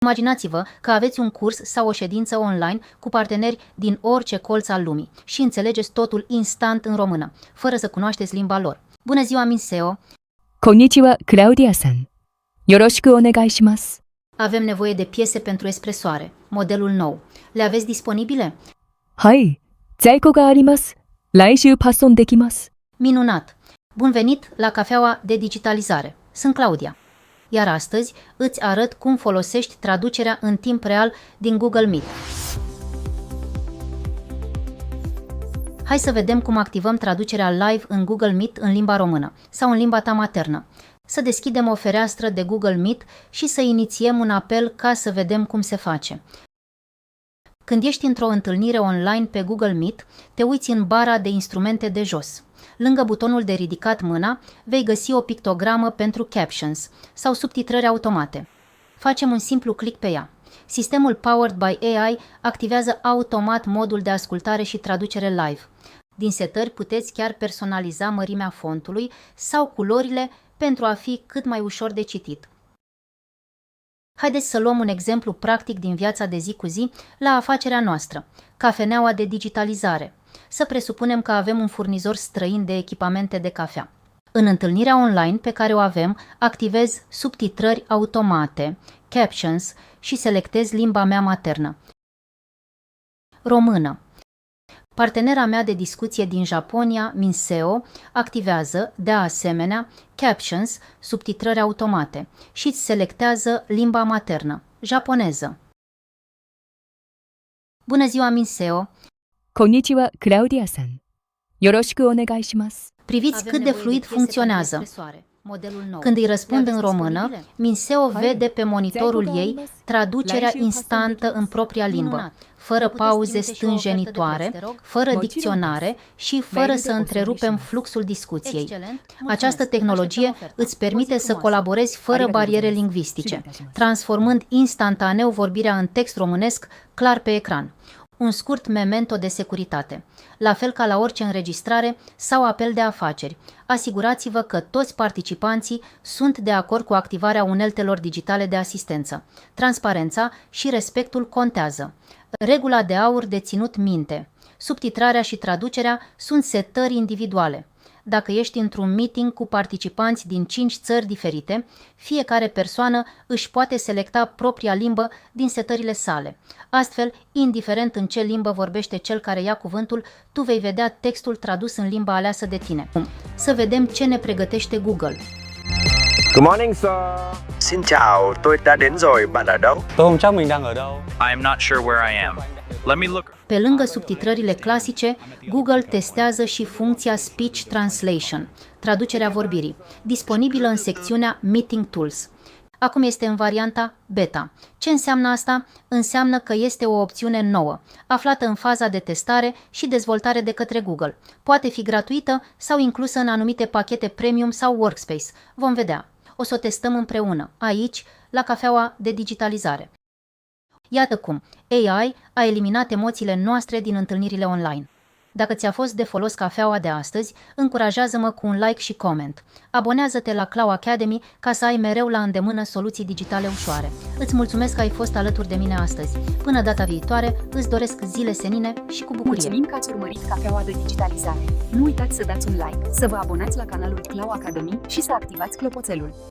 Imaginați-vă că aveți un curs sau o ședință online cu parteneri din orice colț al lumii și înțelegeți totul instant în română, fără să cunoașteți limba lor. Bună ziua, Minseo! こんにちは、クラウディアさん。よろしくお願いします。 Avem nevoie de piese pentru espresoare, modelul nou. Le aveți disponibile? はい、在庫があります。来週発送できます。 Minunat! Bun venit la cafeaua de digitalizare. Sunt Claudia. Iar astăzi îți arăt cum folosești traducerea în timp real din Google Meet. Hai să vedem cum activăm traducerea live în Google Meet în limba română sau în limba ta maternă. Să deschidem o fereastră de Google Meet și să inițiem un apel ca să vedem cum se face. Când ești într-o întâlnire online pe Google Meet, te uiți în bara de instrumente de jos. Lângă butonul de ridicat mâna, vei găsi o pictogramă pentru captions sau subtitrări automate. Facem un simplu click pe ea. Sistemul Powered by AI activează automat modul de ascultare și traducere live. Din setări puteți chiar personaliza mărimea fontului sau culorile pentru a fi cât mai ușor de citit. Haideți să luăm un exemplu practic din viața de zi cu zi la afacerea noastră, cafeneaua de digitalizare. Să presupunem că avem un furnizor străin de echipamente de cafea. În întâlnirea online pe care o avem, activez subtitrări automate, captions și selectez limba mea maternă. Română. Partenera mea de discuție din Japonia, Minseo, activează, de asemenea, captions, subtitrări automate și îți selectează limba maternă, japoneză. Bună ziua, Minseo! こんにちは、クラウディアさん。よろしくお願いします。 Priviți cât de fluid funcționează. Când îi răspund în română, Minseo vede pe monitorul ei traducerea instantă în propria limbă, fără pauze stânjenitoare, fără dicționare și fără să întrerupem fluxul discuției. Această tehnologie îți permite să colaborezi fără bariere lingvistice, transformând instantaneu vorbirea în text românesc clar pe ecran. Un scurt memento de securitate. La fel ca la orice înregistrare sau apel de afaceri, asigurați-vă că toți participanții sunt de acord cu activarea uneltelor digitale de asistență. Transparența și respectul contează. Regula de aur de ținut minte. Subtitrarea și traducerea sunt setări individuale. Dacă ești într-un meeting cu participanți din 5 țări diferite, fiecare persoană își poate selecta propria limbă din setările sale. Astfel, indiferent în ce limbă vorbește cel care ia cuvântul, tu vei vedea textul tradus în limba aleasă de tine. Să vedem ce ne pregătește Google. Good morning, sir. Xin chào, tôi đã đến rồi, bạn ở đâu? Tôi không chắc mình đang ở đâu. I am not sure where I am. Let me look. Pe lângă subtitrările clasice, Google testează și funcția Speech Translation, traducerea vorbirii, disponibilă în secțiunea Meeting Tools. Acum este în varianta beta. Ce înseamnă asta? Înseamnă că este o opțiune nouă, aflată în faza de testare și dezvoltare de către Google. Poate fi gratuită sau inclusă în anumite pachete premium sau workspace. Vom vedea. O să o testăm împreună, aici, la cafeaua de digitalizare. Iată cum AI a eliminat emoțiile noastre din întâlnirile online. Dacă ți-a fost de folos cafeaua de astăzi, încurajează-mă cu un like și comment. Abonează-te la Clau Academy ca să ai mereu la îndemână soluții digitale ușoare. Îți mulțumesc că ai fost alături de mine astăzi. Până data viitoare, îți doresc zile senine și cu bucurie. Mulțumim că ați urmărit cafeaua de digitalizare. Nu uitați să dați un like, să vă abonați la canalul Clau Academy și să activați clopoțelul.